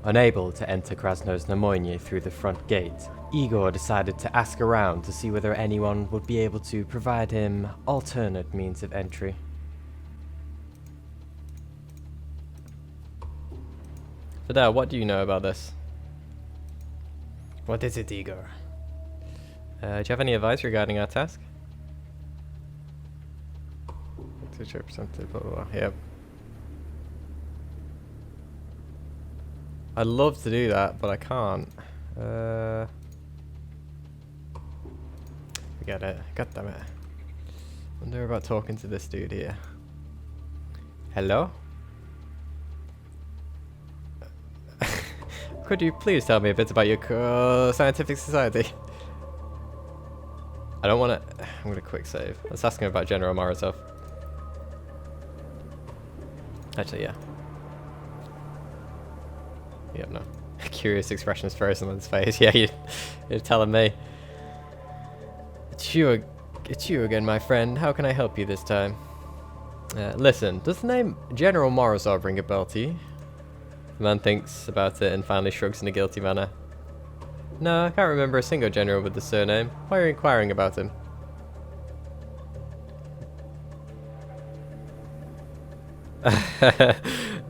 Unable to enter Krasnoye through the front gate, Igor decided to ask around to see whether anyone would be able to provide him alternate means of entry. Fidel, what do you know about this? What is it, Igor? Do you have any advice regarding our task? Blah, blah, blah. Yep. I'd love to do that, but I can't. Forget it. God damn it. I wonder about talking to this dude here. Hello? Could you please tell me a bit about your scientific society? I don't want to... I'm going to quick save. Let's ask him about General Morozov. Actually, yeah. Yep, no. Curious expression is frozen on his face. Yeah, you're telling me. It's you again, my friend. How can I help you this time? Listen, does the name General Morozov ring a bell to you? The man thinks about it and finally shrugs in a guilty manner. No, I can't remember a single general with the surname. Why are you inquiring about him?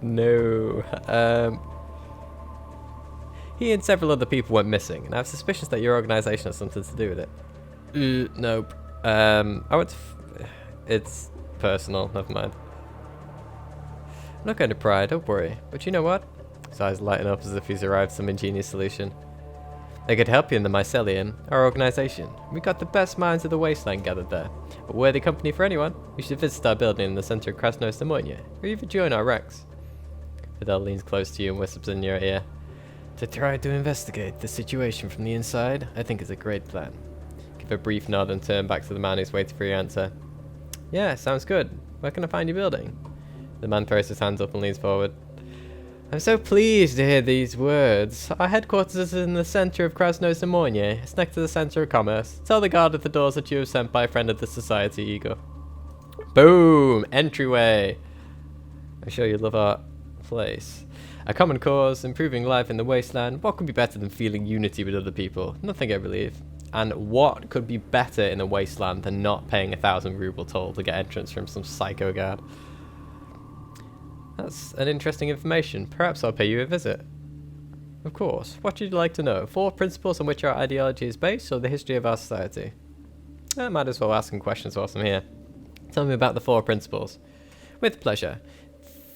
No. He and several other people went missing, and I have suspicions that your organization has something to do with it. Nope. It's personal, never mind. I'm not going to pry, don't worry. But you know what? His eyes lighten up as if he's arrived at some ingenious solution. I could help you in the Mycelium, our organization. We got the best minds of the Wasteland gathered there. A worthy company for anyone. You should visit our building in the center of Krasnoye, or even join our ranks. Fidel leans close to you and whispers in your ear. To try to investigate the situation from the inside, I think is a great plan. Give a brief nod and turn back to the man who's waiting for your answer. Yeah, sounds good. Where can I find your building? The man throws his hands up and leans forward. I'm so pleased to hear these words. Our headquarters is in the center of Krasnoye. It's next to the center of commerce. Tell the guard at the doors that you have sent by a friend of the society, Igor. Boom! Entryway! I'm sure you love our place. A common cause, improving life in the wasteland. What could be better than feeling unity with other people? Nothing, I believe. And what could be better in a wasteland than not paying 1,000 ruble toll to get entrance from some psycho guard? That's an interesting information. Perhaps I'll pay you a visit. Of course. What would you like to know? 4 principles on which our ideology is based, or the history of our society? I might as well ask some questions whilst I'm here. Tell me about the 4 principles. With pleasure.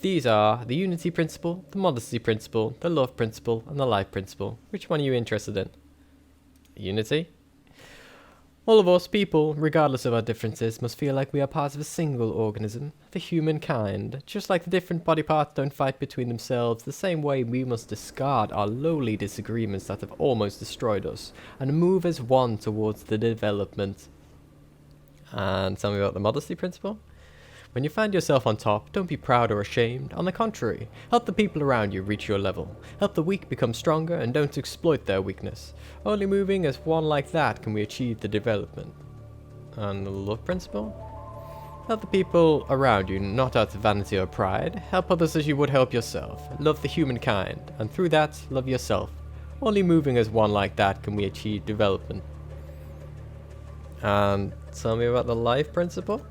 These are the unity principle, the modesty principle, the love principle, and the life principle. Which one are you interested in? Unity? All of us people, regardless of our differences, must feel like we are part of a single organism, the humankind. Just like the different body parts don't fight between themselves, the same way we must discard our lowly disagreements that have almost destroyed us, and move as one towards the development. And tell me about the modesty principle? When you find yourself on top, don't be proud or ashamed. On the contrary, help the people around you reach your level. Help the weak become stronger and don't exploit their weakness. Only moving as one like that can we achieve the development. And the love principle? Help the people around you not out of vanity or pride. Help others as you would help yourself. Love the humankind, and through that, love yourself. Only moving as one like that can we achieve development. And tell me about the life principle?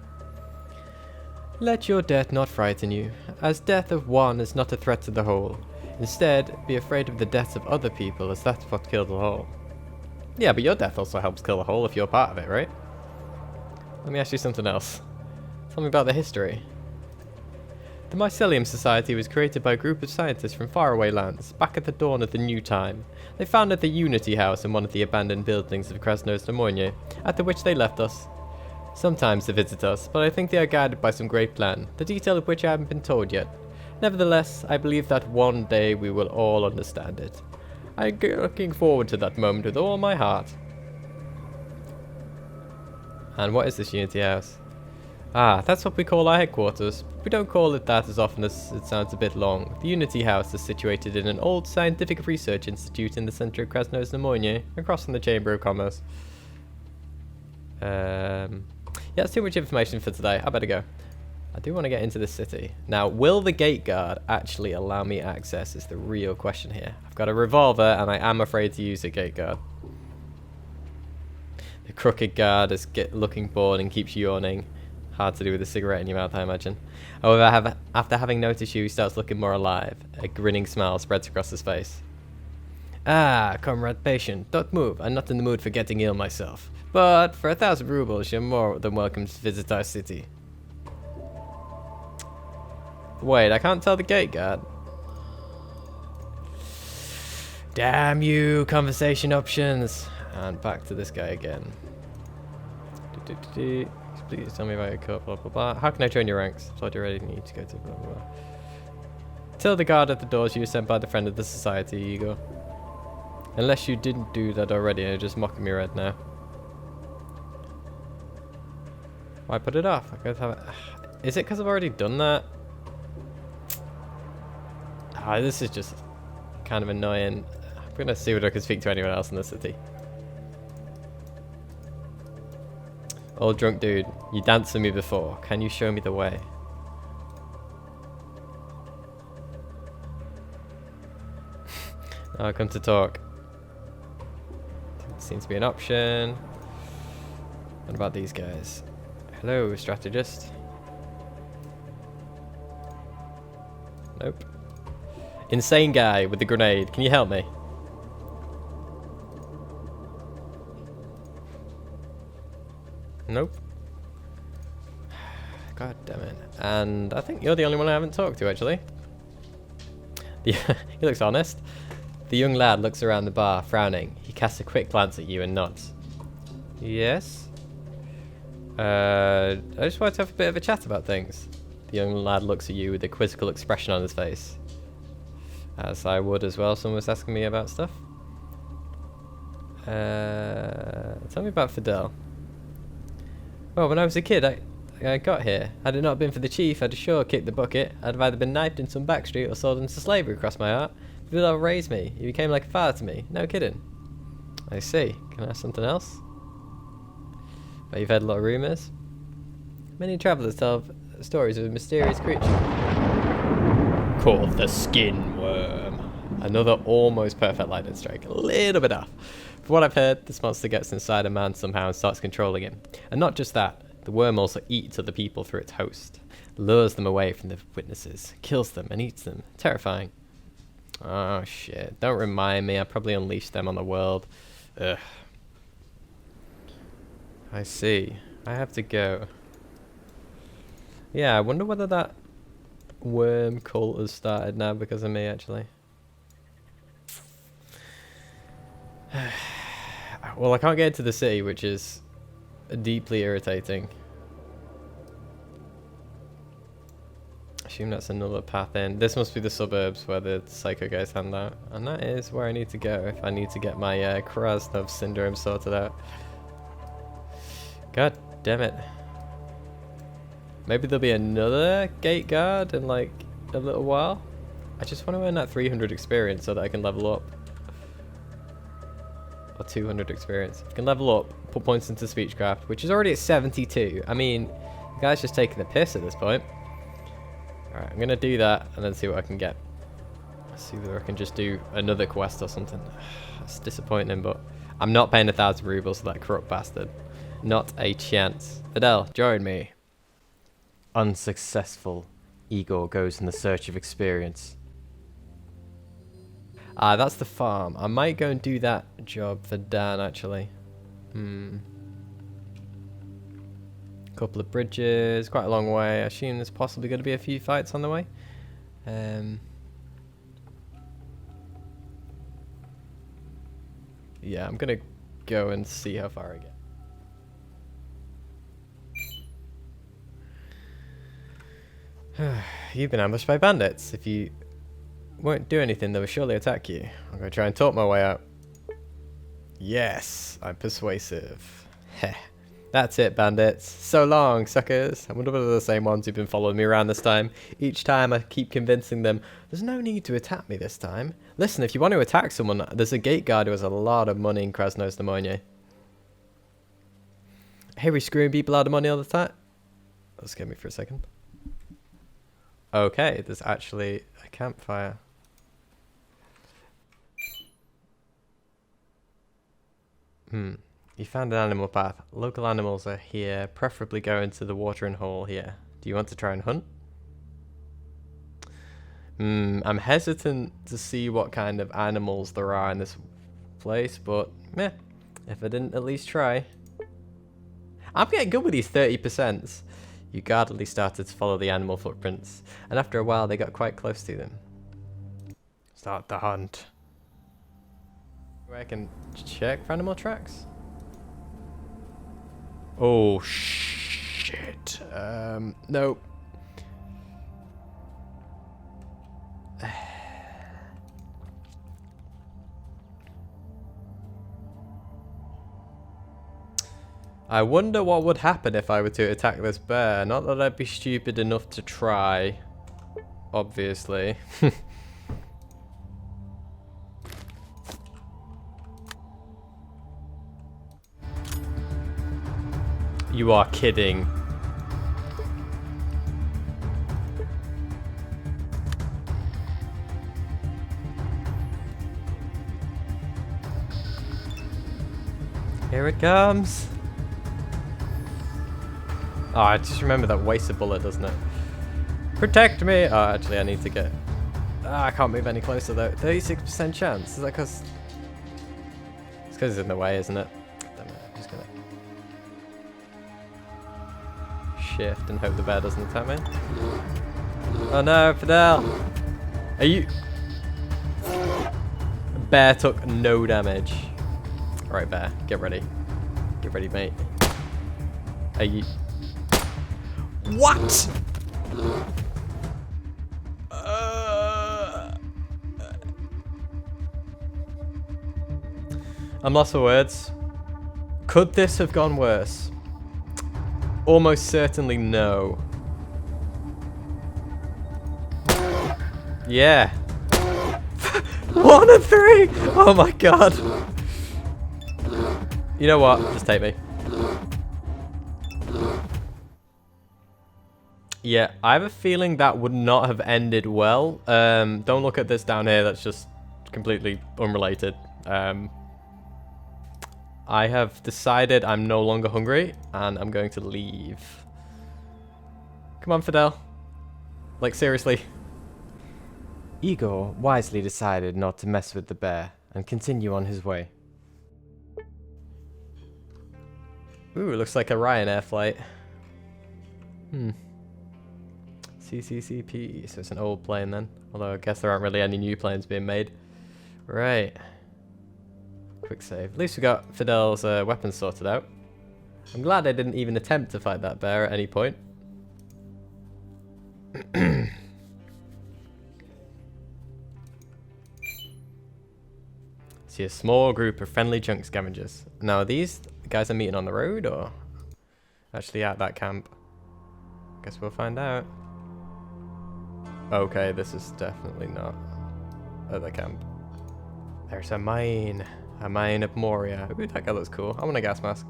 Let your death not frighten you, as death of one is not a threat to the whole. Instead, be afraid of the deaths of other people, as that's what killed the whole. Yeah, but your death also helps kill the whole if you're part of it, right? Let me ask you something else. Tell me about the history. The Mycelium Society was created by a group of scientists from faraway lands, back at the dawn of the new time. They founded the Unity House in one of the abandoned buildings of Krasnoye, after which they left us. Sometimes they visit us, but I think they are guided by some great plan, the detail of which I haven't been told yet. Nevertheless, I believe that one day we will all understand it. I'm looking forward to that moment with all my heart. And what is this Unity House? Ah, that's what we call our headquarters. We don't call it that as often as it sounds a bit long. The Unity House is situated in an old scientific research institute in the center of Krasnoye, across from the Chamber of Commerce. Yeah, that's too much information for today. I better go. I do want to get into this city. Now, will the gate guard actually allow me access is the real question here. I've got a revolver and I am afraid to use a gate guard. The crooked guard is looking bored and keeps yawning. Hard to do with a cigarette in your mouth, I imagine. However, after having noticed you, he starts looking more alive. A grinning smile spreads across his face. Ah, comrade patient, don't move. I'm not in the mood for getting ill myself. But for 1,000 rubles, you're more than welcome to visit our city. Wait, I can't tell the gate guard. Damn you, conversation options. And back to this guy again. Please tell me about your cup, blah blah blah. How can I join your ranks? Thought you already need to go to blah blah blah. Tell the guard at the doors you were sent by the friend of the society, Igor. Unless you didn't do that already and you're just mocking me right now. Why put it off? I could have it. Is it because I've already done that? Ah, this is just kind of annoying. I'm gonna see whether I can speak to anyone else in the city. Old drunk dude, you danced with me before. Can you show me the way? I'll come to talk. Seems to be an option. What about these guys? Hello, strategist. Nope. Insane guy with the grenade. Can you help me? Nope. God damn it. And I think you're the only one I haven't talked to, actually. He looks honest. The young lad looks around the bar, frowning. He casts a quick glance at you and nods. Yes? I just wanted to have a bit of a chat about things. The young lad looks at you with a quizzical expression on his face. As I would as well, someone was asking me about stuff. Tell me about Fidel. Well, when I was a kid, I got here. Had it not been for the chief, I'd sure kicked the bucket. I'd have either been knifed in some backstreet or sold into slavery across my heart. Fidel raised me. He became like a father to me. No kidding. I see. Can I have something else? But you've heard a lot of rumours. Many travellers tell stories of a mysterious creature called the skin worm. Another almost perfect lightning strike. A little bit off. From what I've heard, this monster gets inside a man somehow and starts controlling him. And not just that, the worm also eats other people through its host. Lures them away from the witnesses. Kills them and eats them. Terrifying. Oh shit. Don't remind me. I probably unleashed them on the world. Ugh. I see. I have to go. Yeah, I wonder whether that worm cult has started now because of me, actually. Well, I can't get into the city, which is deeply irritating. I assume that's another path in. This must be the suburbs where the psycho guys hand out. And that is where I need to go if I need to get my Krasnov syndrome sorted out. God damn it. Maybe there'll be another gate guard in like a little while. I just want to earn that 300 experience so that I can level up. Or 200 experience. I can level up, put points into speechcraft, which is already at 72. I mean, the guy's just taking the piss at this point. Alright, I'm going to do that and then see what I can get. See whether I can just do another quest or something. It's disappointing, but I'm not paying 1,000 rubles to that corrupt bastard. Not a chance. Fidel, join me. Unsuccessful. Igor goes in the search of experience. Ah, that's the farm. I might go and do that job for Dan, actually. Couple of bridges, quite a long way. I assume there's possibly going to be a few fights on the way. Yeah, I'm going to go and see how far I get. You've been ambushed by bandits. If you won't do anything, they will surely attack you. I'm going to try and talk my way out. Yes, I'm persuasive. Heh. That's it, bandits. So long, suckers. I wonder whether they're the same ones who've been following me around this time. Each time I keep convincing them, there's no need to attack me this time. Listen, if you want to attack someone, there's a gate guard who has a lot of money in Krasnoye. Hey, we screwing people out of money all the time? That scared me for a second. Okay, there's actually a campfire. You found an animal path. Local animals are here. Preferably go into the watering hole here. Do you want to try and hunt? I'm hesitant to see what kind of animals there are in this place, but meh, if I didn't at least try. I'm getting good with these 30%. You guardedly started to follow the animal footprints, and after a while they got quite close to them. Start the hunt. I can check for animal tracks. Oh shit. Nope. I wonder what would happen if I were to attack this bear. Not that I'd be stupid enough to try, obviously. You are kidding. Here it comes. Oh, I just remember that wastes a bullet, doesn't it? Protect me! Oh, actually, I need to get... I can't move any closer, though. 36% chance. Is that because... It's because it's in the way, isn't it? Damn it. I'm just gonna... shift and hope the bear doesn't attack me. Oh no, Fidel! Are you... Bear took no damage. Alright, bear. Get ready. Get ready, mate. Are you... What? I'm lost for words. Could this have gone worse? Almost certainly no. Yeah. 1 and 3! Oh my god. You know what? Just take me. Yeah, I have a feeling that would not have ended well. Don't look at this down here. That's just completely unrelated. I have decided I'm no longer hungry, and I'm going to leave. Come on, Fidel. Like, seriously. Igor wisely decided not to mess with the bear and continue on his way. Ooh, looks like a Ryanair flight. CCCP, so it's an old plane then. Although I guess there aren't really any new planes being made. Right. Quick save. At least we got Fidel's weapons sorted out. I'm glad I didn't even attempt to fight that bear at any point. See a small group of friendly junk scavengers. Now are these the guys I'm meeting on the road or actually at that camp? Guess we'll find out. Okay, this is definitely not at the camp. There's a mine. A mine of Moria. Ooh, that guy looks cool. I want a gas mask.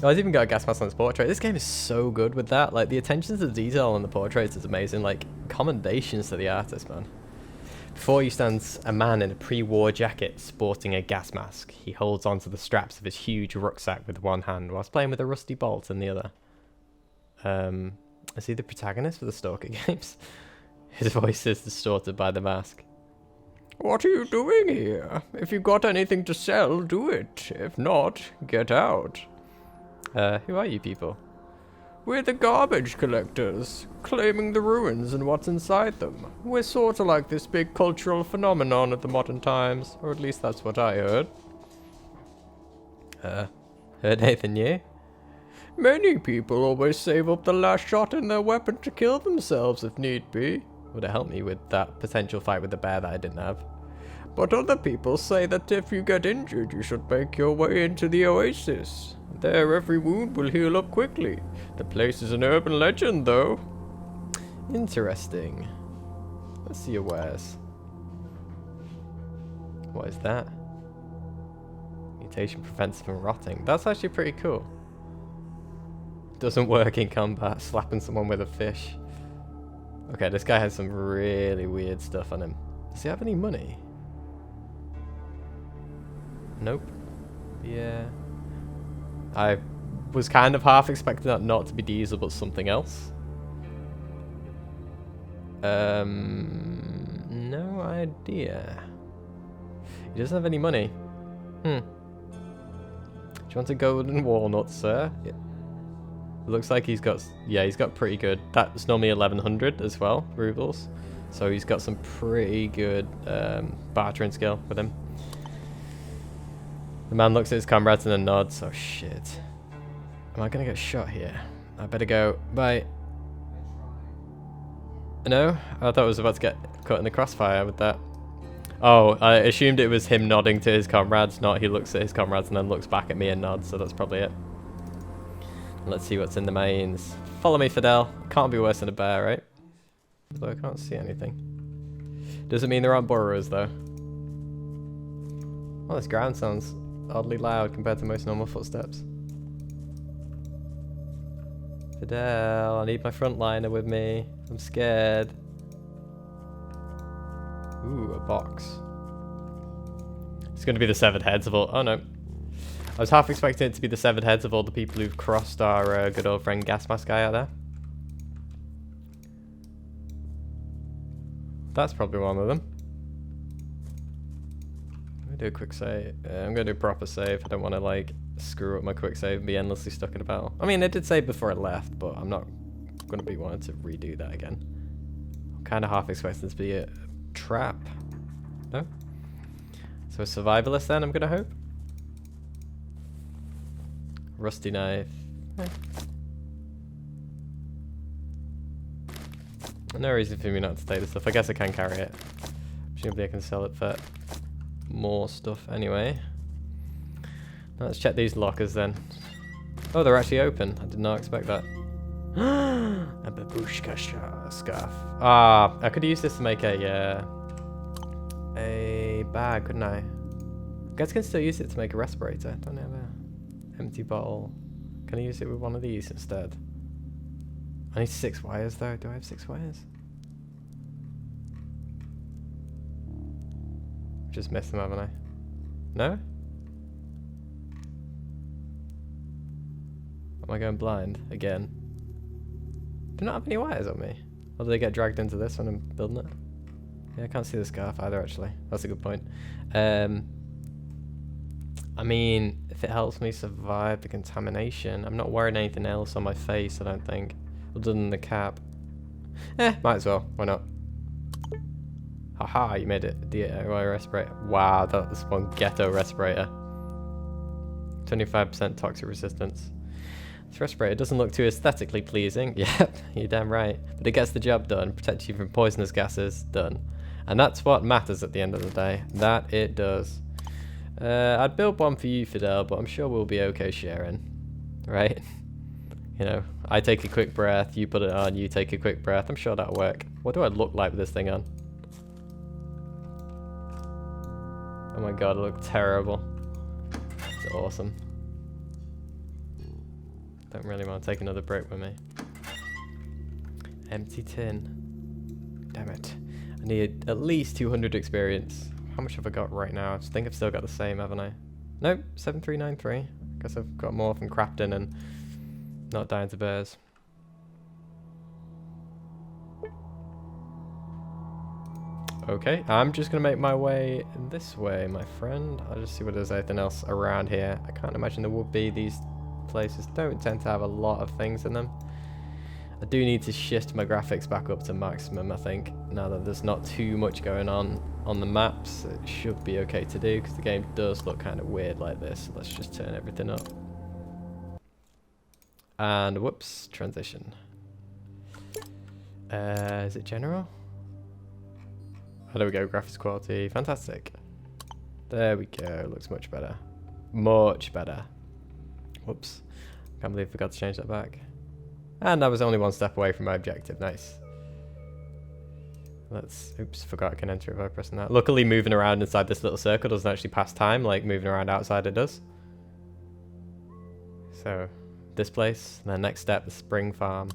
Oh, I've even got a gas mask on this portrait. This game is so good with that. Like, the attention to detail on the portraits is amazing. Like, commendations to the artist, man. Before you stands a man in a pre-war jacket sporting a gas mask. He holds onto the straps of his huge rucksack with one hand whilst playing with a rusty bolt in the other. Is he the protagonist for the Stalker games? His voice is distorted by the mask. What are you doing here? If you've got anything to sell, do it. If not, get out. Who are you people? We're the garbage collectors, claiming the ruins and what's inside them. We're sort of like this big cultural phenomenon of the modern times, or at least that's what I heard. Heard anything new? Many people always save up the last shot in their weapon to kill themselves if need be. Would have helped me with that potential fight with the bear that I didn't have. But other people say that if you get injured, you should make your way into the oasis. There, every wound will heal up quickly. The place is an urban legend, though. Interesting. Let's see your wares. What is that? Mutation prevents from rotting. That's actually pretty cool. Doesn't work in combat. Slapping someone with a fish. Okay, this guy has some really weird stuff on him. Does he have any money? Nope. Yeah. I was kind of half expecting that not to be diesel, but something else. No idea. He doesn't have any money. Do you want a golden walnut, sir? Yeah. Looks like he's got, yeah, he's got pretty good. That's normally 1100 as well, rubles. So he's got some pretty good bartering skill with him. The man looks at his comrades and then nods. Oh shit. Am I gonna get shot here? I better go. Bye. No? I thought I was about to get caught in the crossfire with that. Oh, I assumed it was him nodding to his comrades, not he looks at his comrades and then looks back at me and nods, so that's probably it. Let's see what's in the mains. Follow me, Fidel. Can't be worse than a bear, right? Although I can't see anything. Doesn't mean there aren't burrows, though. Oh, this ground sounds oddly loud compared to most normal footsteps. Fidel, I need my frontliner with me. I'm scared. Ooh, a box. It's going to be the severed heads of all... Oh, no. I was half expecting it to be the severed heads of all the people who've crossed our good old friend Gas Mask guy out there. That's probably one of them. I'm going to do a quick save. I'm going to do a proper save. I don't want to, like, screw up my quick save and be endlessly stuck in a battle. I mean, I did save before I left, but I'm not going to be wanting to redo that again. I'm kind of half expecting this to be a trap. No? So a survivalist then, I'm going to hope? Rusty knife. No reason for me not to take this stuff. I guess I can carry it. Presumably I can sell it for more stuff anyway. Now let's check these lockers then. Oh, they're actually open. I did not expect that. A babushka scarf. Ah, I could use this to make a bag, couldn't I? I guess I can still use it to make a respirator. Don't I have a empty bottle? Can I use it with one of these instead? I need 6 wires though. Do I have 6 wires? Just missed them, haven't I? No? Am I going blind again? Do not have any wires on me. Or do they get dragged into this when I'm building it? Yeah, I can't see the scarf either actually. That's a good point. I mean, if it helps me survive the contamination, I'm not wearing anything else on my face, I don't think. Other than the cap. Might as well. Why not? Haha, you made it. DIY respirator. Wow, that's one ghetto respirator. 25% toxic resistance. This respirator doesn't look too aesthetically pleasing. Yep, you're damn right. But it gets the job done. Protects you from poisonous gases. Done. And that's what matters at the end of the day. That it does. I'd build one for you, Fidel, but I'm sure we'll be okay sharing. Right? You know, I take a quick breath, you put it on, you take a quick breath. I'm sure that'll work. What do I look like with this thing on? Oh my god, I look terrible. It's awesome. Don't really want to take another break with me. Empty tin. Damn it. I need at least 200 experience. How much have I got right now? I think I've still got the same, haven't I? Nope, 7393. Guess I've got more from crafting and not dying to bears. Okay, I'm just gonna make my way this way, my friend. I'll just see whether there's anything else around here. I can't imagine there would be. These places don't tend to have a lot of things in them. I do need to shift my graphics back up to maximum, I think. Now that there's not too much going on the maps, it should be okay to do, because the game does look kind of weird like this. So let's just turn everything up. And whoops, transition. Is it general? Oh, there we go, graphics quality, fantastic. There we go, looks much better. Much better. Whoops, can't believe I forgot to change that back. And I was only one step away from my objective, nice. Oops, forgot I can enter it by pressing that. Luckily moving around inside this little circle doesn't actually pass time, like moving around outside it does. So, this place. And then next step, the spring farm.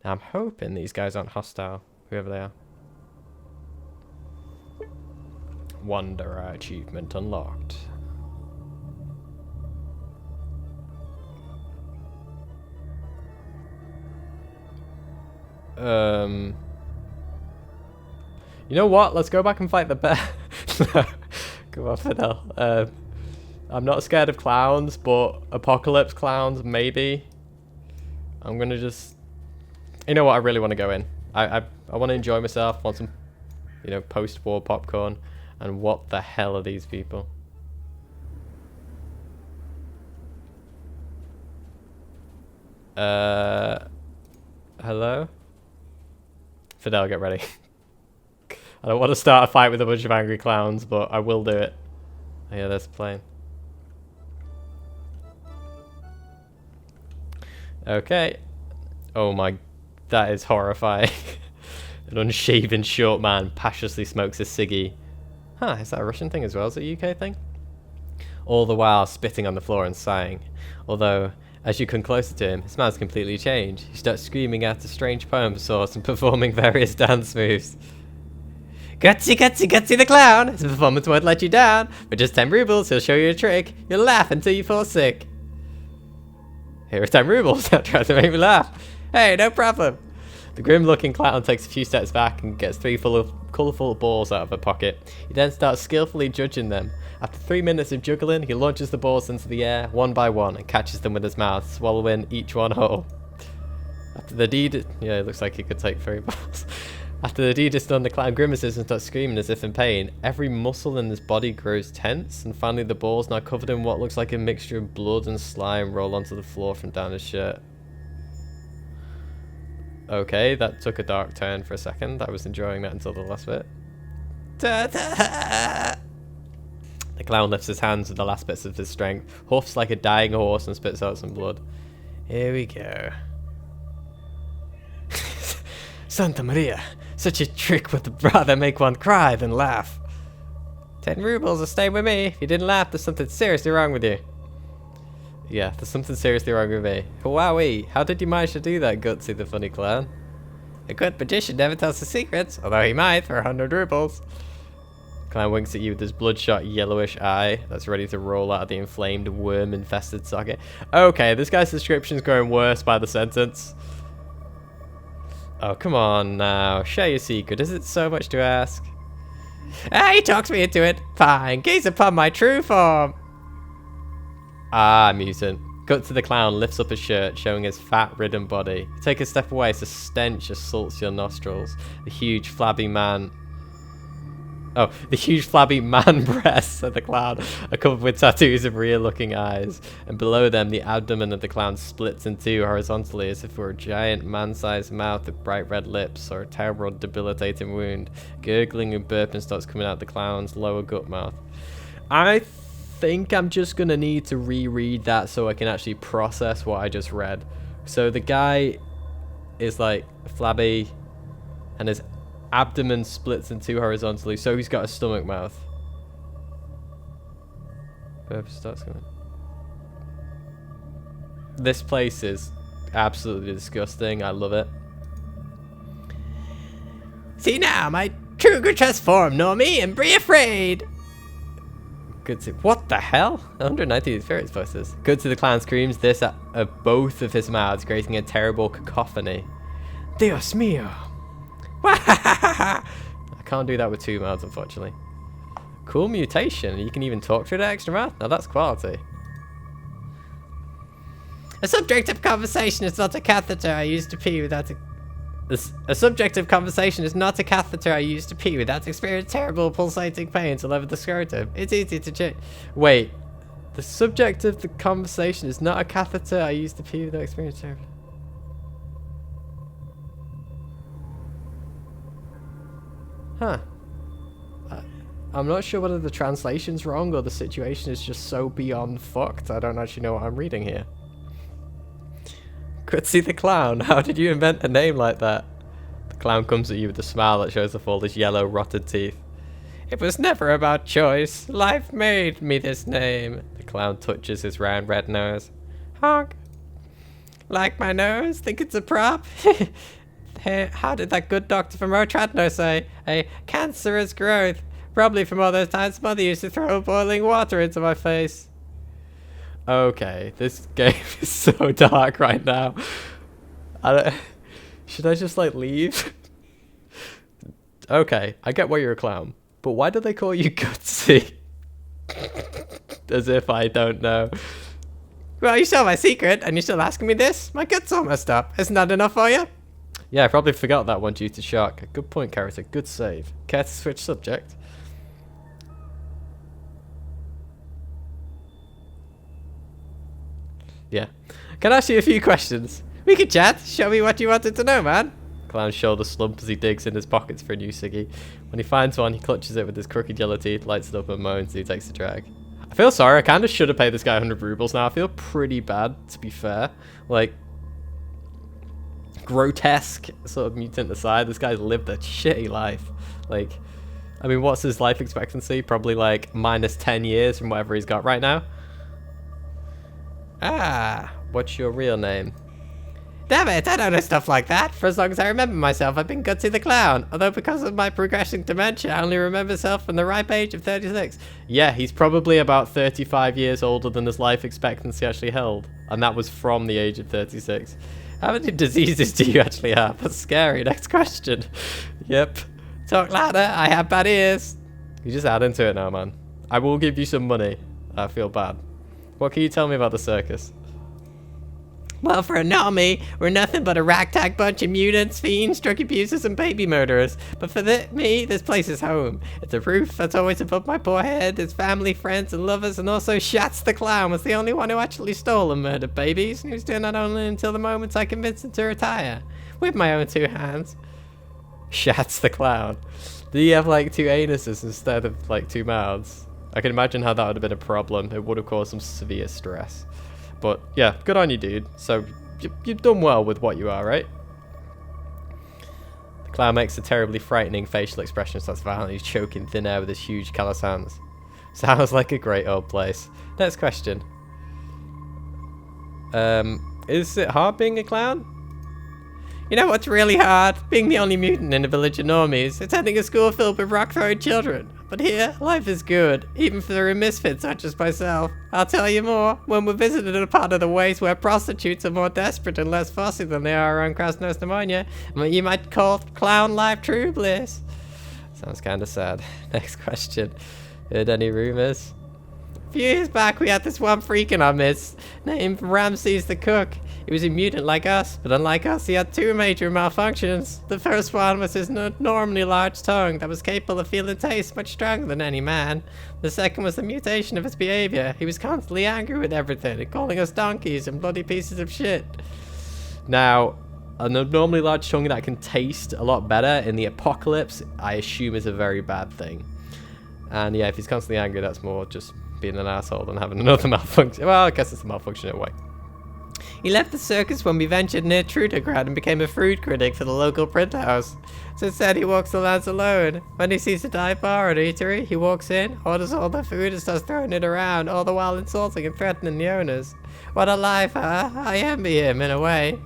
Now I'm hoping these guys aren't hostile, whoever they are. Wanderer achievement unlocked. You know what? Let's go back and fight the bear. Come on, Fidel. I'm not scared of clowns, but apocalypse clowns, maybe. I'm gonna just... You know what? I really want to go in. I want to enjoy myself. Want some, you know, post-war popcorn. And what the hell are these people? Hello? Fidel, get ready. I don't want to start a fight with a bunch of angry clowns, but I will do it. Oh, yeah, there's a plane. Okay. Oh my, that is horrifying. An unshaven short man passionately smokes a ciggy. Huh, is that a Russian thing as well as a UK thing? All the while spitting on the floor and sighing. Although, as you come closer to him, his mouth's completely changed. He starts screaming out a strange poem of sorts and performing various dance moves. Gutsy, gutsy, gutsy the clown! His performance won't let you down. For just 10 rubles, he'll show you a trick. You'll laugh until you fall sick. Here are 10 rubles. Now try to make me laugh. Hey, no problem. The grim-looking clown takes a few steps back and gets 3 full of colourful balls out of her pocket. He then starts skillfully judging them. After 3 minutes of juggling, he launches the balls into the air, one by one, and catches them with his mouth, swallowing each one whole. After the deed... Yeah, it looks like he could take 3 balls. After the deed is done, the clown grimaces and starts screaming as if in pain. Every muscle in his body grows tense, and finally the balls, now covered in what looks like a mixture of blood and slime, roll onto the floor from down his shirt. Okay, that took a dark turn for a second. I was enjoying that until the last bit. The clown lifts his hands with the last bits of his strength, huffs like a dying horse and spits out some blood. Here we go. Santa Maria, such a trick would rather make one cry than laugh. 10 rubles will stay with me. If you didn't laugh, there's something seriously wrong with you. Yeah, there's something seriously wrong with me. Wowee, how did you manage to do that, Gutsy the funny clown? A good magician never tells his secrets, although he might for 100 rubles. Clown winks at you with his bloodshot yellowish eye that's ready to roll out of the inflamed worm-infested socket. Okay, this guy's description's going worse by the sentence. Oh, come on now. Share your secret. Is it so much to ask? Ah, he talks me into it. Fine. Gaze upon my true form. Ah, mutant. Gutsy the clown lifts up his shirt, showing his fat-ridden body. You take a step away as a stench assaults your nostrils. The huge, flabby man breasts of the clown are covered with tattoos of real-looking eyes, and below them the abdomen of the clown splits in two horizontally as if it were a giant man-sized mouth with bright red lips or a terrible debilitating wound. Gurgling and burping starts coming out the clown's lower gut mouth. I think I'm just gonna need to reread that so I can actually process what I just read. So the guy is like flabby and his abdomen splits in two horizontally, so he's got a stomach mouth. Burp starts coming. This place is absolutely disgusting. I love it. See now, my true grotesque form, know me and be afraid. Good to... What the hell? 190 various voices. Gutsy the clown screams this at both of his mouths, creating a terrible cacophony. Dios mío. I can't do that with 2 mouths, unfortunately. Cool mutation. You can even talk through that extra mouth. Now that's quality. A subject of conversation is not a catheter I use to pee without a subject of conversation is not a catheter I use to pee without experiencing terrible pulsating pains all over the scrotum. It's easy to change. Wait. The subject of the conversation is not a catheter I use to pee without experiencing terrible... Huh. I'm not sure whether the translation's wrong or the situation is just so beyond fucked. I don't actually know what I'm reading here. Gutsy the clown, how did you invent a name like that? The clown comes at you with a smile that shows off all his yellow, rotted teeth. It was never about choice. Life made me this name. The clown touches his round red nose. Honk. Like my nose? Think it's a prop? Hey, how did that good doctor from Otradno say? A cancerous growth. Probably from all those times Mother used to throw boiling water into my face. Okay, this game is so dark right now. Should I just, like, leave? Okay, I get why you're a clown. But why do they call you Gutsy? As if I don't know. Well, you saw my secret, and you're still asking me this? My gut's all messed up. Isn't that enough for you? Yeah, I probably forgot that one due to shock. Good point, character. Good save. Care to switch subject? Yeah. Can I ask you a few questions? We can chat. Show me what you wanted to know, man. Clown's shoulder slump as he digs in his pockets for a new ciggy. When he finds one, he clutches it with his crooked yellow teeth, lights it up and moans as he takes a drag. I feel sorry. I kind of should have paid this guy 100 rubles now. I feel pretty bad, to be fair. Like, grotesque sort of mutant aside, this guy's lived a shitty life. Like, I mean, what's his life expectancy? Probably like minus 10 years from whatever he's got right now. Ah, what's your real name? Damn it, I don't know stuff like that. For as long as I remember myself, I've been Gutsy the Clown. Although because of my progressing dementia, I only remember myself from the ripe age of 36. Yeah, he's probably about 35 years older than his life expectancy actually held. And that was from the age of 36. How many diseases do you actually have? That's scary. Next question. Yep. Talk louder. I have bad ears. You just add into it now, man. I will give you some money. I feel bad. What can you tell me about the circus? Well, for a normie, we're nothing but a ragtag bunch of mutants, fiends, drug abusers, and baby murderers. But for me, this place is home. It's a roof that's always above my poor head. It's family, friends, and lovers, and also Shats the Clown was the only one who actually stole and murdered babies, and he was doing that only until the moment I convinced him to retire. With my own two hands. Shats the Clown. Did he have, like, two anuses instead of, like, two mouths? I can imagine how that would have been a problem. It would have caused some severe stress. But yeah, good on you, dude. So you've done well with what you are, right? The clown makes a terribly frightening facial expression, starts violently choking thin air with his huge callous hands. Sounds like a great old place. Next question. Is it hard being a clown? You know what's really hard? Being the only mutant in a village of normies, attending a school filled with rock-throwing children. But here, life is good, even for a misfit such as myself. I'll tell you more when we're visited a part of the waste where prostitutes are more desperate and less fussy than they are around Krasnost Pneumonia. What you might call clown life true bliss. Sounds kind of sad. Next question. Heard any rumors? A few years back, we had this one freak in our midst, named Ramses the Cook. He was a mutant like us, but unlike us, he had two major malfunctions. The first one was his normally large tongue that was capable of feeling taste much stronger than any man. The second was the mutation of his behavior. He was constantly angry with everything and calling us donkeys and bloody pieces of shit. Now, a normally large tongue that can taste a lot better in the apocalypse, I assume is a very bad thing. And yeah, if he's constantly angry, that's more just being an asshole than having another malfunction. Well, I guess it's a malfunction in a way. He left the circus when we ventured near Trudograd and became a fruit critic for the local print house. So instead, he walks the lands alone. When he sees a dive bar or an eatery, he walks in, orders all the food and starts throwing it around, all the while insulting and threatening the owners. What a life, huh? I envy him, in a way.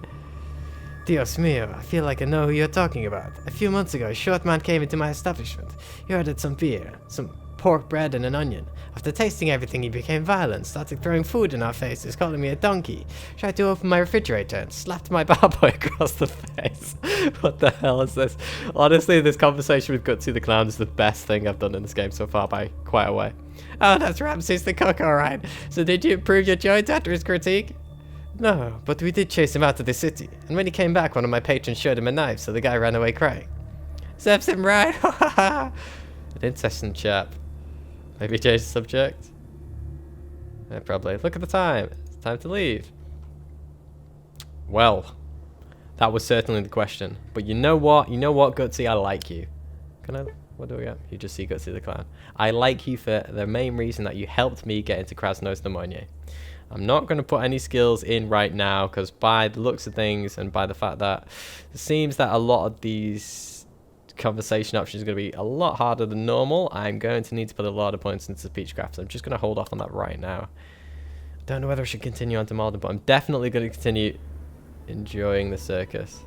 Dios mio, I feel like I know who you're talking about. A few months ago, a short man came into my establishment. He ordered some beer, some pork bread and an onion. After tasting everything, he became violent, started throwing food in our faces, calling me a donkey. Tried to open my refrigerator and slapped my barboy across the face. What the hell is this? Honestly, this conversation with Gutsy the Clown is the best thing I've done in this game so far by quite a way. Oh, that's Ramses the Cook, alright. So did you improve your joints after his critique? No, but we did chase him out of the city. And when he came back, one of my patrons showed him a knife, so the guy ran away crying. Serves him right. An interesting chap. Maybe change the subject? Yeah, probably. Look at the time. It's time to leave. Well, that was certainly the question. But you know what? You know what, Gutsy? I like you. Can I... What do we got? You just see Gutsy the Clown. I like you for the main reason that you helped me get into Krasnost Pneumonia. I'm not going to put any skills in right now, because by the looks of things and by the fact that it seems that a lot of these conversation options are going to be a lot harder than normal, I'm going to need to put a lot of points into speechcraft. So I'm just going to hold off on that right now. Don't know whether I should continue on to Malden, but I'm definitely going to continue Enjoying the circus.